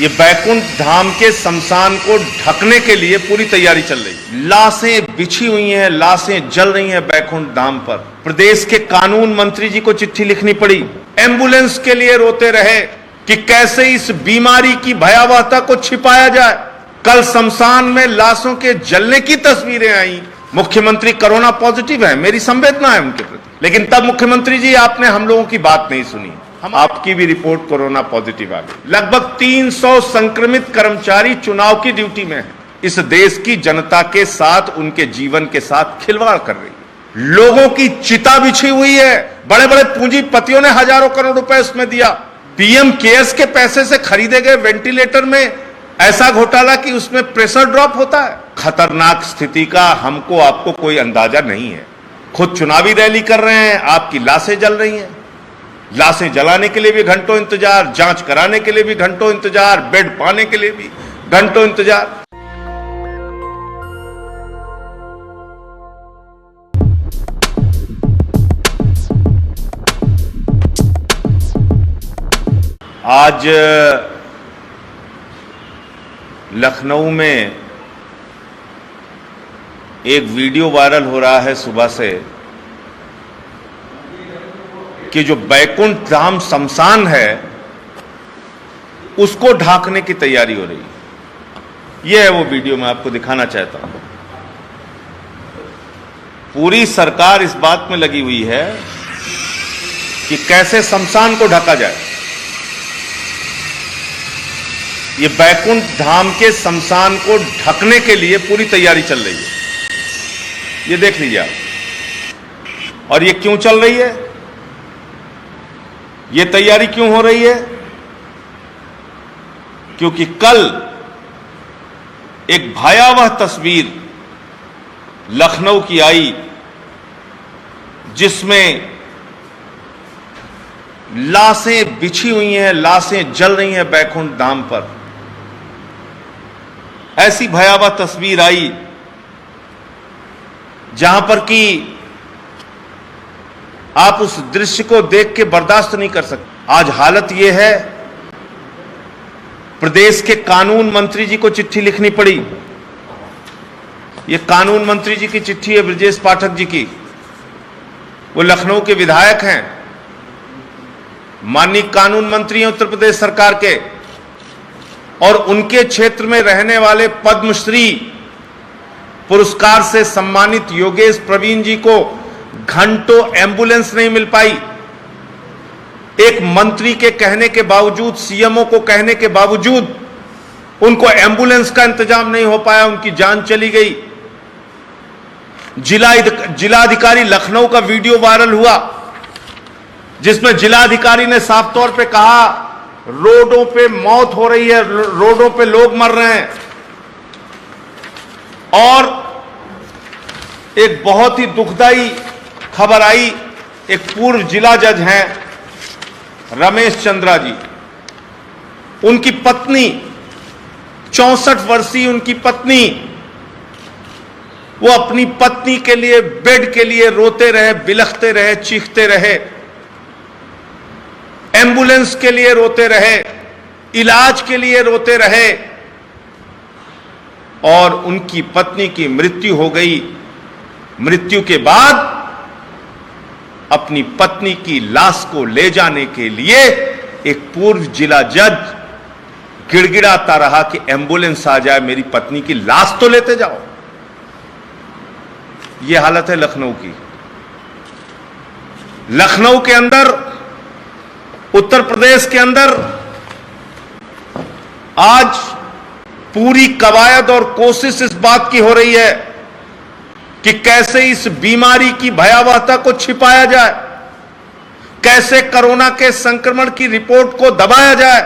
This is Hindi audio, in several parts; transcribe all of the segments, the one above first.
ये बैकुंठ धाम के शमशान को ढकने के लिए पूरी तैयारी चल रही है। लाशें बिछी हुई हैं, लाशें जल रही हैं बैकुंठ धाम पर। प्रदेश के कानून मंत्री जी को चिट्ठी लिखनी पड़ी। एम्बुलेंस के लिए रोते रहे कि कैसे इस बीमारी की भयावहता को छिपाया जाए। कल शमशान में लाशों के जलने की तस्वीरें आई। मुख्यमंत्री कोरोना पॉजिटिव है, मेरी संवेदना है उनके प्रति, लेकिन तब मुख्यमंत्री जी आपने हम लोगों की बात नहीं सुनी। आपकी भी रिपोर्ट कोरोना पॉजिटिव आ गई। लगभग 300 संक्रमित कर्मचारी चुनाव की ड्यूटी में हैं। इस देश की जनता के साथ, उनके जीवन के साथ खिलवाड़ कर रही है। लोगों की चिता बिछी हुई है। बड़े बड़े पूंजीपतियों ने हजारों करोड़ रुपए उसमें दिया। पीएम केयर्स के पैसे से खरीदे गए वेंटिलेटर में ऐसा घोटाला कि उसमें प्रेशर ड्रॉप होता है। खतरनाक स्थिति का हमको आपको कोई अंदाजा नहीं है। खुद चुनावी रैली कर रहे हैं, आपकी लाशें जल रही हैं। लाशें जलाने के लिए भी घंटों इंतजार, जांच कराने के लिए भी घंटों इंतजार, बेड पाने के लिए भी घंटों इंतजार। आज लखनऊ में एक वीडियो वायरल हो रहा है सुबह से कि जो बैकुंठ धाम शमशान है उसको ढांकने की तैयारी हो रही है। यह है वो वीडियो, मैं आपको दिखाना चाहता हूं। पूरी सरकार इस बात में लगी हुई है कि कैसे शमशान को ढका जाए। ये बैकुंठ धाम के शमशान को ढकने के लिए पूरी तैयारी चल रही है। ये देख लीजिए आप। और ये क्यों चल रही है, ये तैयारी क्यों हो रही है? क्योंकि कल एक भयावह तस्वीर लखनऊ की आई जिसमें लाशें बिछी हुई हैं, लाशें जल रही हैं बैकुंठ धाम पर। ऐसी भयावह तस्वीर आई जहां पर कि आप उस दृश्य को देख के बर्दाश्त नहीं कर सकते। आज हालत यह है, प्रदेश के कानून मंत्री जी को चिट्ठी लिखनी पड़ी। यह कानून मंत्री जी की चिट्ठी है, ब्रजेश पाठक जी की। वो लखनऊ के विधायक हैं, माननीय कानून मंत्री हैं उत्तर प्रदेश सरकार के, और उनके क्षेत्र में रहने वाले पद्मश्री पुरस्कार से सम्मानित योगेश प्रवीण जी को घंटों एम्बुलेंस नहीं मिल पाई। एक मंत्री के कहने के बावजूद, सीएमओ को कहने के बावजूद उनको एम्बुलेंस का इंतजाम नहीं हो पाया, उनकी जान चली गई। जिलाधिकारी लखनऊ का वीडियो वायरल हुआ जिसमें जिलाधिकारी ने साफ तौर पे कहा रोडों पे मौत हो रही है, रोडों पे लोग मर रहे हैं। और एक बहुत ही दुखदाई खबर आई, एक पूर्व जिला जज हैं रमेश चंद्रा जी, उनकी पत्नी 64 वर्षीय उनकी पत्नी, वो अपनी पत्नी के लिए, बेड के लिए रोते रहे, बिलखते रहे, चीखते रहे, एम्बुलेंस के लिए रोते रहे, इलाज के लिए रोते रहे, और उनकी पत्नी की मृत्यु हो गई। मृत्यु के बाद अपनी पत्नी की लाश को ले जाने के लिए एक पूर्व जिला जज गिड़गिड़ाता रहा कि एम्बुलेंस आ जाए, मेरी पत्नी की लाश तो लेते जाओ। यह हालत है लखनऊ की। लखनऊ के अंदर, उत्तर प्रदेश के अंदर आज पूरी कवायद और कोशिश इस बात की हो रही है कि कैसे इस बीमारी की भयावहता को छिपाया जाए, कैसे कोरोना के संक्रमण की रिपोर्ट को दबाया जाए,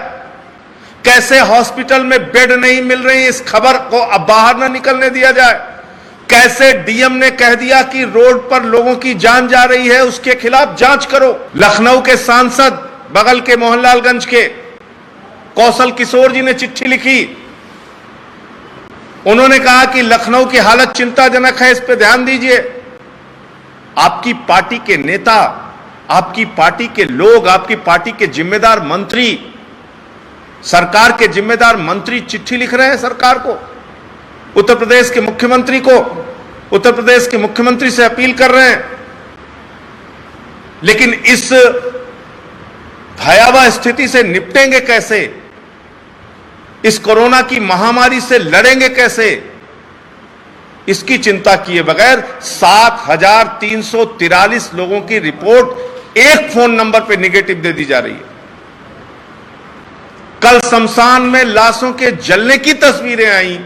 कैसे हॉस्पिटल में बेड नहीं मिल रही इस खबर को अब बाहर न निकलने दिया जाए, कैसे डीएम ने कह दिया कि रोड पर लोगों की जान जा रही है, उसके खिलाफ जांच करो। लखनऊ के सांसद, बगल के मोहनलालगंज के कौशल किशोर जी ने चिट्ठी लिखी। उन्होंने कहा कि लखनऊ की हालत चिंताजनक है, इस पर ध्यान दीजिए। आपकी पार्टी के नेता, आपकी पार्टी के लोग, आपकी पार्टी के जिम्मेदार मंत्री सरकार के जिम्मेदार मंत्री चिट्ठी लिख रहे हैं सरकार को, उत्तर प्रदेश के मुख्यमंत्री को, उत्तर प्रदेश के मुख्यमंत्री से अपील कर रहे हैं। लेकिन इस भयावह स्थिति से निपटेंगे कैसे, इस कोरोना की महामारी से लड़ेंगे कैसे, इसकी चिंता किए बगैर 7,343 लोगों की रिपोर्ट एक फोन नंबर पर निगेटिव दे दी जा रही है। कल शमशान में लाशों के जलने की तस्वीरें आई,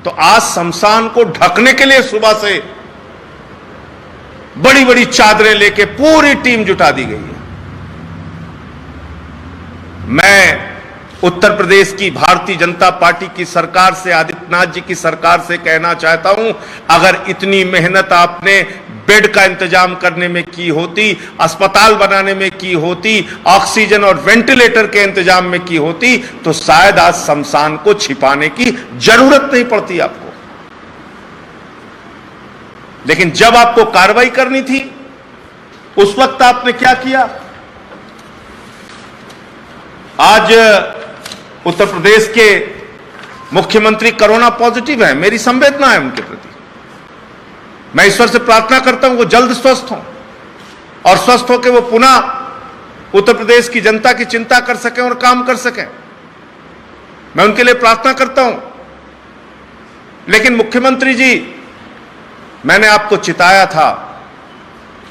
तो आज शमशान को ढकने के लिए सुबह से बड़ी बड़ी चादरें लेके पूरी टीम जुटा दी गई है। मैं उत्तर प्रदेश की भारतीय जनता पार्टी की सरकार से, आदित्यनाथ जी की सरकार से कहना चाहता हूं, अगर इतनी मेहनत आपने बेड का इंतजाम करने में की होती, अस्पताल बनाने में की होती, ऑक्सीजन और वेंटिलेटर के इंतजाम में की होती, तो शायद आज शमशान को छिपाने की जरूरत नहीं पड़ती आपको। लेकिन जब आपको कार्रवाई करनी थी, उस वक्त आपने क्या किया? आज उत्तर प्रदेश के मुख्यमंत्री कोरोना पॉजिटिव हैं, मेरी संवेदना है उनके प्रति। मैं ईश्वर से प्रार्थना करता हूं वो जल्द स्वस्थ हों और स्वस्थ होकर वो पुनः उत्तर प्रदेश की जनता की चिंता कर सकें और काम कर सकें। मैं उनके लिए प्रार्थना करता हूं। लेकिन मुख्यमंत्री जी, मैंने आपको चिताया था,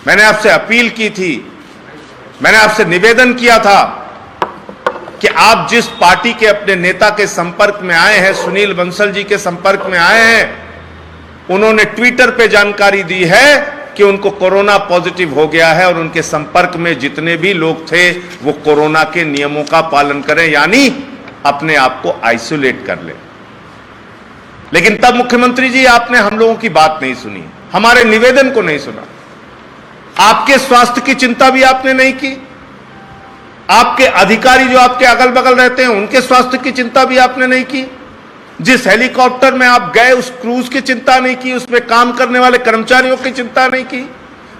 मैंने आपसे अपील की थी, मैंने आपसे निवेदन किया था कि आप जिस पार्टी के अपने नेता के संपर्क में आए हैं, सुनील बंसल जी के संपर्क में आए हैं, उन्होंने ट्विटर पे जानकारी दी है कि उनको कोरोना पॉजिटिव हो गया है और उनके संपर्क में जितने भी लोग थे वो कोरोना के नियमों का पालन करें, यानी अपने आप को आइसोलेट कर लें। लेकिन तब मुख्यमंत्री जी आपने हम लोगों की बात नहीं सुनी, हमारे निवेदन को नहीं सुना। आपके स्वास्थ्य की चिंता भी आपने नहीं की, आपके अधिकारी जो आपके अगल बगल रहते हैं उनके स्वास्थ्य की चिंता भी आपने नहीं की। जिस हेलीकॉप्टर में आप गए उस क्रूज की चिंता नहीं की, उसमें काम करने वाले कर्मचारियों की चिंता नहीं की।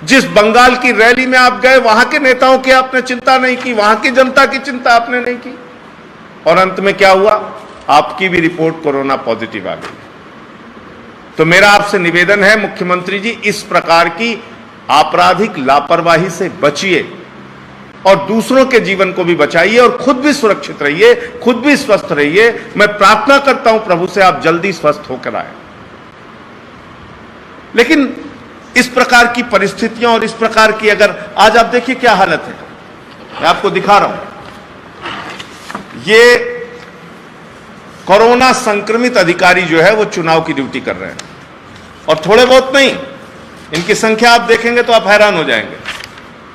जिस बंगाल की रैली में आप गए वहां के नेताओं की आपने चिंता नहीं की, वहां की जनता की चिंता आपने नहीं की। और अंत में क्या हुआ? आपकी भी रिपोर्ट कोरोना पॉजिटिव आ गई। तो मेरा आपसे निवेदन है मुख्यमंत्री जी, इस प्रकार की आपराधिक लापरवाही से बचिए और दूसरों के जीवन को भी बचाइए और खुद भी सुरक्षित रहिए, खुद भी स्वस्थ रहिए। मैं प्रार्थना करता हूं प्रभु से आप जल्दी स्वस्थ होकर आए। लेकिन इस प्रकार की परिस्थितियां और इस प्रकार की, अगर आज आप देखिए क्या हालत है, मैं आपको दिखा रहा हूं। ये कोरोना संक्रमित अधिकारी जो है वो चुनाव की ड्यूटी कर रहे हैं, और थोड़े बहुत नहीं, इनकी संख्या आप देखेंगे तो आप हैरान हो जाएंगे।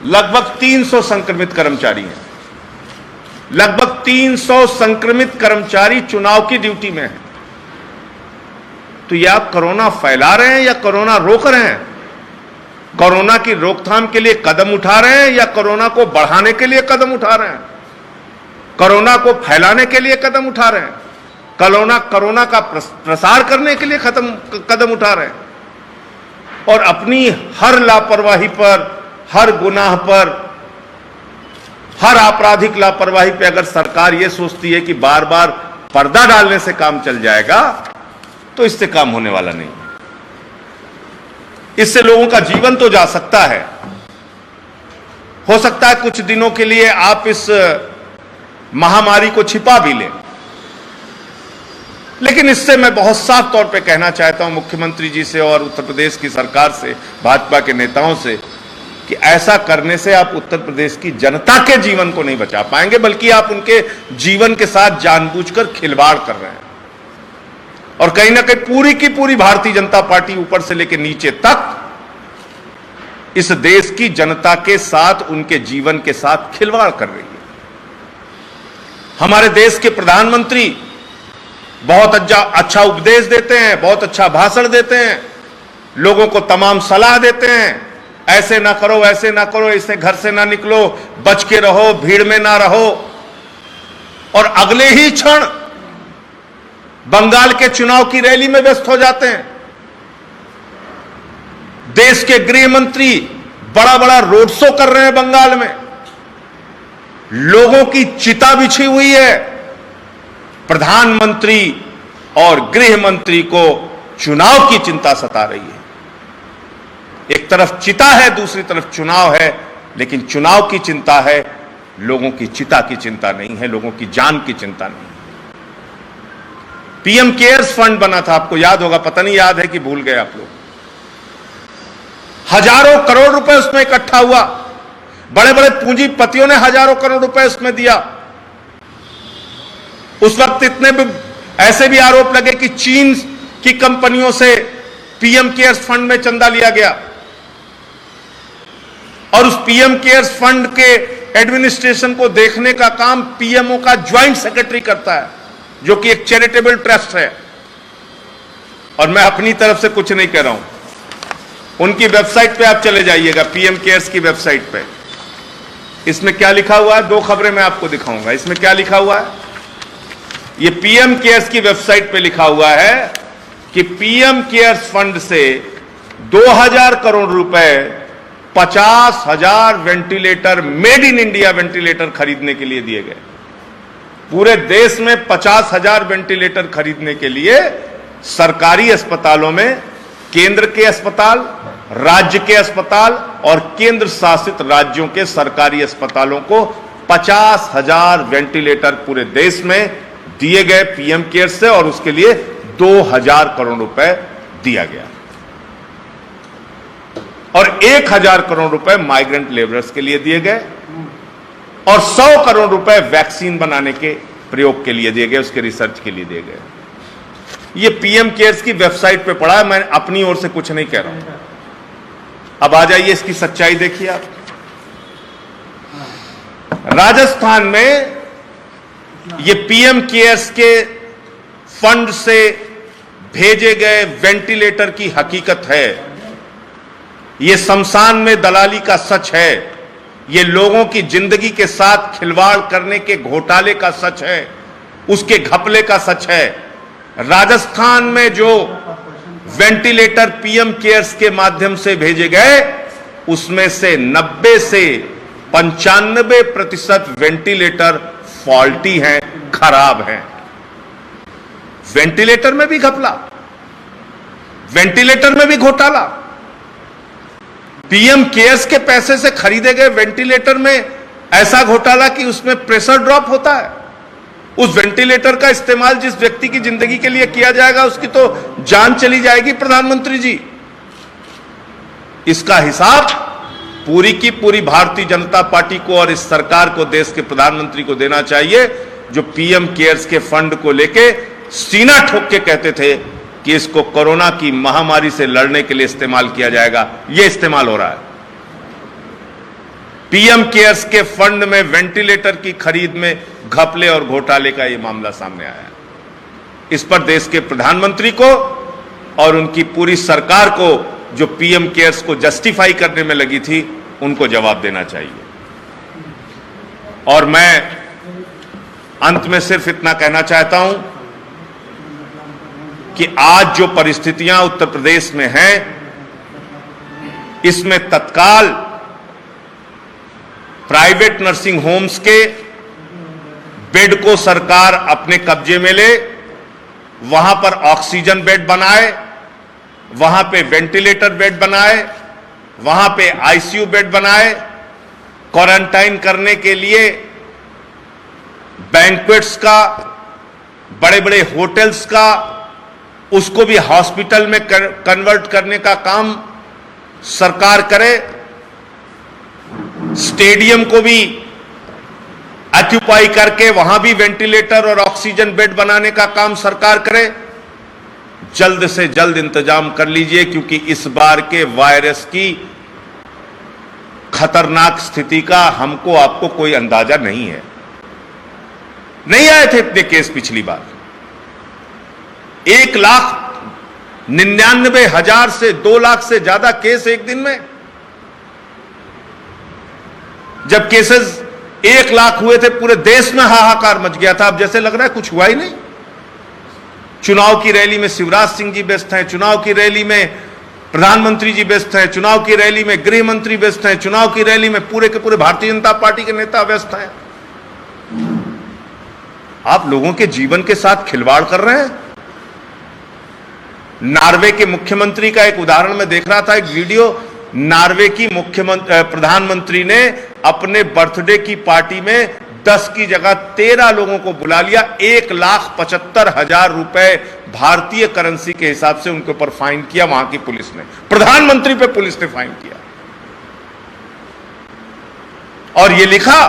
लगभग 300 संक्रमित कर्मचारी हैं, लगभग 300 संक्रमित कर्मचारी चुनाव की ड्यूटी में हैं। तो ये आप कोरोना फैला रहे हैं या कोरोना रोक रहे हैं? कोरोना की रोकथाम के लिए कदम उठा रहे हैं या कोरोना को बढ़ाने के लिए कदम उठा रहे हैं? कोरोना को फैलाने के लिए कदम उठा रहे हैं? कोरोना का प्रसार करने के लिए कदम उठा रहे हैं? और अपनी हर लापरवाही पर, हर गुनाह पर, हर आपराधिक लापरवाही पे अगर सरकार यह सोचती है कि बार बार पर्दा डालने से काम चल जाएगा, तो इससे काम होने वाला नहीं। इससे लोगों का जीवन तो जा सकता है, हो सकता है कुछ दिनों के लिए आप इस महामारी को छिपा भी लें, लेकिन इससे मैं बहुत साफ तौर पे कहना चाहता हूं मुख्यमंत्री जी से और उत्तर प्रदेश की सरकार से, भाजपा के नेताओं से, कि ऐसा करने से आप उत्तर प्रदेश की जनता के जीवन को नहीं बचा पाएंगे, बल्कि आप उनके जीवन के साथ जानबूझकर खिलवाड़ कर रहे हैं। और कहीं ना कहीं पूरी की पूरी भारतीय जनता पार्टी ऊपर से लेकर नीचे तक इस देश की जनता के साथ, उनके जीवन के साथ खिलवाड़ कर रही है। हमारे देश के प्रधानमंत्री बहुत अच्छा उपदेश देते हैं, बहुत अच्छा भाषण देते हैं, लोगों को तमाम सलाह देते हैं, ऐसे ना करो, ऐसे ना करो, इससे घर से ना निकलो, बच के रहो, भीड़ में ना रहो। और अगले ही क्षण बंगाल के चुनाव की रैली में व्यस्त हो जाते हैं। देश के गृह मंत्री बड़ा बड़ा रोड शो कर रहे हैं बंगाल में, लोगों की चिता बिछी हुई है, प्रधानमंत्री और गृह मंत्री को चुनाव की चिंता सता रही है। एक तरफ चिता है, दूसरी तरफ चुनाव है, लेकिन चुनाव की चिंता है, लोगों की चिता की चिंता नहीं है, लोगों की जान की चिंता नहीं है। पीएम केयर्स फंड बना था, आपको याद होगा, पता नहीं याद है कि भूल गए आप लोग। हजारों करोड़ रुपए उसमें इकट्ठा हुआ, बड़े बड़े पूंजीपतियों ने हजारों करोड़ रुपए उसमें दिया। उस वक्त इतने भी ऐसे भी आरोप लगे कि चीन की कंपनियों से पीएम केयर्स फंड में चंदा लिया गया, और उस पीएम केयर्स फंड के एडमिनिस्ट्रेशन को देखने का काम पीएमओ का ज्वाइंट सेक्रेटरी करता है, जो कि एक चैरिटेबल ट्रस्ट है। और मैं अपनी तरफ से कुछ नहीं कह रहा हूं, उनकी वेबसाइट पे आप चले जाइएगा, पीएम केयर्स की वेबसाइट पे। इसमें क्या लिखा हुआ है, दो खबरें मैं आपको दिखाऊंगा। इसमें क्या लिखा हुआ है, ये पीएम केयर्स की वेबसाइट पे लिखा हुआ है कि पीएम केयर्स फंड से 2000 करोड़ रुपए 50,000 ventilator, made in India ventilator खरीदने के लिए दिए गए। पूरे देश में 50,000 वेंटिलेटर खरीदने के लिए सरकारी अस्पतालों में, केंद्र के अस्पताल, राज्य के अस्पताल और केंद्र शासित राज्यों के सरकारी अस्पतालों को 50,000 वेंटिलेटर पूरे देश में दिए गए पीएम केयर से, और उसके लिए 2000 करोड़ रुपए दिया गया, और 1000 करोड़ रुपए माइग्रेंट लेबरर्स के लिए दिए गए, और 100 करोड़ रुपए वैक्सीन बनाने के प्रयोग के लिए दिए गए, उसके रिसर्च के लिए दिए गए। ये पीएम केयर्स की वेबसाइट पे पड़ा है, मैं अपनी ओर से कुछ नहीं कह रहा हूं। अब आ जाइए, इसकी सच्चाई देखिए आप। राजस्थान में ये पीएम केयर्स के फंड से भेजे गए वेंटिलेटर की हकीकत है, ये शमशान में दलाली का सच है, ये लोगों की जिंदगी के साथ खिलवाड़ करने के घोटाले का सच है, उसके घपले का सच है। राजस्थान में जो वेंटिलेटर पीएम केयर्स के माध्यम से भेजे गए, उसमें से 90 से 95% वेंटिलेटर फॉल्टी हैं, खराब हैं। वेंटिलेटर में भी घपला, वेंटिलेटर में भी घोटाला। पीएम केयर्स के पैसे से खरीदे गए वेंटिलेटर में ऐसा घोटाला कि उसमें प्रेशर ड्रॉप होता है। उस वेंटिलेटर का इस्तेमाल जिस व्यक्ति की जिंदगी के लिए किया जाएगा, उसकी तो जान चली जाएगी प्रधानमंत्री जी। इसका हिसाब पूरी की पूरी भारतीय जनता पार्टी को और इस सरकार को, देश के प्रधानमंत्री को देना चाहिए, जो पीएम केयर्स के फंड को लेके सीना ठोक के कहते थे कि इसको कोरोना की महामारी से लड़ने के लिए इस्तेमाल किया जाएगा। यह इस्तेमाल हो रहा है। पीएम केयर्स के फंड में वेंटिलेटर की खरीद में घपले और घोटाले का यह मामला सामने आया है। इस पर देश के प्रधानमंत्री को और उनकी पूरी सरकार को, जो पीएम केयर्स को जस्टिफाई करने में लगी थी, उनको जवाब देना चाहिए। और मैं अंत में सिर्फ इतना कहना चाहता हूं कि आज जो परिस्थितियां उत्तर प्रदेश में हैं, इसमें तत्काल प्राइवेट नर्सिंग होम्स के बेड को सरकार अपने कब्जे में ले, वहां पर ऑक्सीजन बेड बनाए, वहां पे वेंटिलेटर बेड बनाए, वहां पे आईसीयू बेड बनाए, क्वारंटाइन करने के लिए बैंक्वेट्स का, बड़े बड़े होटल्स का, उसको भी हॉस्पिटल में कन्वर्ट करने का काम सरकार करे, स्टेडियम को भी ऑक्यूपाई करके वहां भी वेंटिलेटर और ऑक्सीजन बेड बनाने का काम सरकार करे। जल्द से जल्द इंतजाम कर लीजिए, क्योंकि इस बार के वायरस की खतरनाक स्थिति का हमको आपको कोई अंदाजा नहीं है। नहीं आए थे इतने केस पिछली बार। 1,99,000 से 2 लाख से ज्यादा केस एक दिन में। जब केसेस 1 लाख हुए थे, पूरे देश में हाहाकार मच गया था। अब जैसे लग रहा है कुछ हुआ ही नहीं। चुनाव की रैली में शिवराज सिंह जी व्यस्त हैं, चुनाव की रैली में प्रधानमंत्री जी व्यस्त हैं, चुनाव की रैली में गृह मंत्री व्यस्त हैं, चुनाव की रैली में पूरे के पूरे भारतीय जनता पार्टी के नेता व्यस्त हैं। आप लोगों के जीवन के साथ खिलवाड़ कर रहे हैं। नॉर्वे के मुख्यमंत्री का एक उदाहरण मैं देख रहा था, एक वीडियो। नॉर्वे की प्रधानमंत्री ने अपने बर्थडे की पार्टी में 10 की जगह 13 लोगों को बुला लिया। 1,75,000 रुपए भारतीय करेंसी के हिसाब से उनके ऊपर फाइन किया वहां की पुलिस ने। प्रधानमंत्री पे पुलिस ने फाइन किया और यह लिखा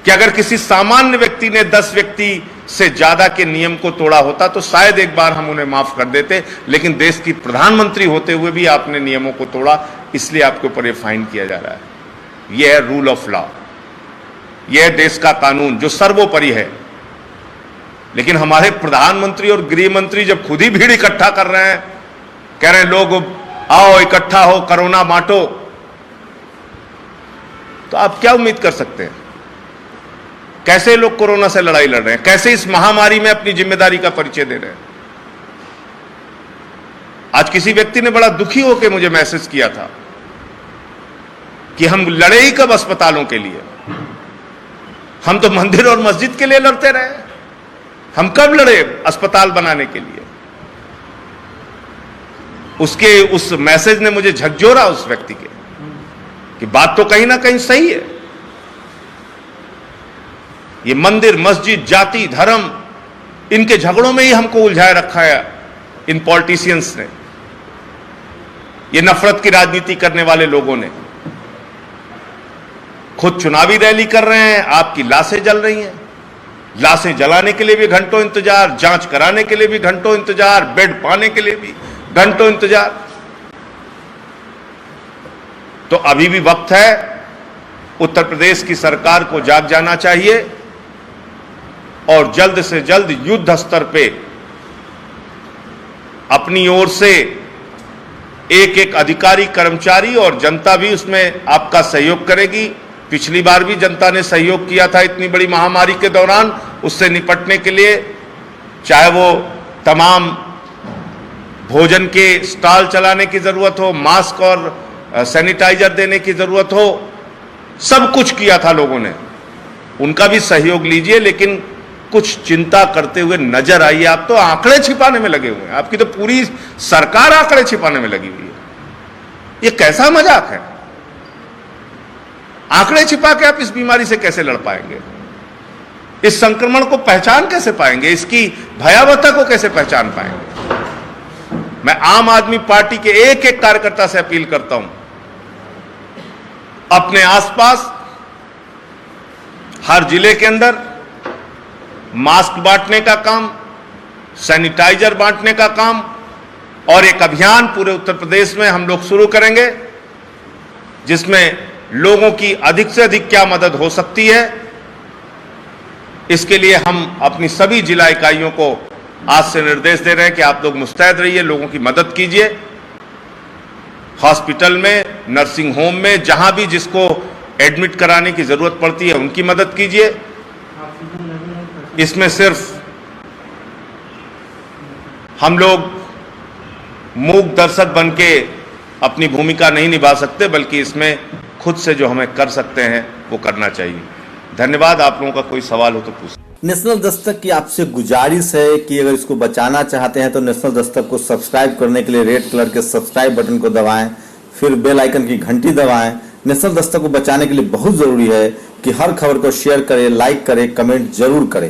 कि अगर किसी सामान्य व्यक्ति ने 10 व्यक्ति से ज्यादा के नियम को तोड़ा होता तो शायद एक बार हम उन्हें माफ कर देते, लेकिन देश की प्रधानमंत्री होते हुए भी आपने नियमों को तोड़ा, इसलिए आपके ऊपर यह फाइन किया जा रहा है। यह है रूल ऑफ लॉ, यह है देश का कानून जो सर्वोपरि है। लेकिन हमारे प्रधानमंत्री और गृह मंत्री जब खुद ही भीड़ इकट्ठा कर रहे हैं, कह रहे हैं लोग आओ इकट्ठा हो, कोरोना बांटो, तो आप क्या उम्मीद कर सकते हैं? कैसे लोग कोरोना से लड़ाई लड़ रहे हैं? कैसे इस महामारी में अपनी जिम्मेदारी का परिचय दे रहे हैं? आज किसी व्यक्ति ने बड़ा दुखी होकर मुझे मैसेज किया था कि हम लड़े ही कब अस्पतालों के लिए? हम तो मंदिर और मस्जिद के लिए लड़ते रहे, हम कब लड़े अस्पताल बनाने के लिए? उस मैसेज ने मुझे झकझोरा उस व्यक्ति के कि बात तो कहीं ना कहीं सही है। ये मंदिर मस्जिद जाति धर्म इनके झगड़ों में ही हमको उलझाए रखा है इन पॉलिटिशियंस ने, ये नफरत की राजनीति करने वाले लोगों ने। खुद चुनावी रैली कर रहे हैं, आपकी लाशें जल रही हैं। लाशें जलाने के लिए भी घंटों इंतजार, जांच कराने के लिए भी घंटों इंतजार, बेड पाने के लिए भी घंटों इंतजार। तो अभी भी वक्त है, उत्तर प्रदेश की सरकार को जाग जाना चाहिए और जल्द से जल्द युद्ध स्तर पे अपनी ओर से एक एक अधिकारी कर्मचारी और जनता भी उसमें आपका सहयोग करेगी। पिछली बार भी जनता ने सहयोग किया था इतनी बड़ी महामारी के दौरान, उससे निपटने के लिए, चाहे वो तमाम भोजन के स्टॉल चलाने की जरूरत हो, मास्क और सैनिटाइजर देने की जरूरत हो, सब कुछ किया था लोगों ने। उनका भी सहयोग लीजिए, लेकिन कुछ चिंता करते हुए नजर आइए। आप तो आंकड़े छिपाने में लगे हुए हैं, आपकी तो पूरी सरकार आंकड़े छिपाने में लगी हुई है। ये कैसा मजाक है? आंकड़े छिपा के आप इस बीमारी से कैसे लड़ पाएंगे? इस संक्रमण को पहचान कैसे पाएंगे? इसकी भयावहता को कैसे पहचान पाएंगे? मैं आम आदमी पार्टी के एक एक कार्यकर्ता से अपील करता हूं, अपने आसपास हर जिले के अंदर मास्क बांटने का काम, सैनिटाइजर बांटने का काम और एक अभियान पूरे उत्तर प्रदेश में हम लोग शुरू करेंगे, जिसमें लोगों की अधिक से अधिक क्या मदद हो सकती है, इसके लिए हम अपनी सभी जिला इकाइयों को आज से निर्देश दे रहे हैं कि आप लोग मुस्तैद रहिए, लोगों की मदद कीजिए। हॉस्पिटल में, नर्सिंग होम में, जहां भी जिसको एडमिट कराने की जरूरत पड़ती है उनकी मदद कीजिए। इसमें सिर्फ हम लोग मूक दर्शक बन के अपनी भूमिका नहीं निभा सकते, बल्कि इसमें खुद से जो हमें कर सकते हैं वो करना चाहिए। धन्यवाद। आप लोगों का कोई सवाल हो तो पूछ। नेशनल दस्तक की आपसे गुजारिश है कि अगर इसको बचाना चाहते हैं तो नेशनल दस्तक को सब्सक्राइब करने के लिए रेड कलर के सब्सक्राइब बटन को दबाएं, फिर बेल आइकन की घंटी दबाएं। नेशनल दस्तक को बचाने के लिए बहुत जरूरी है कि हर खबर को शेयर करें, लाइक करें, कमेंट जरूर करें।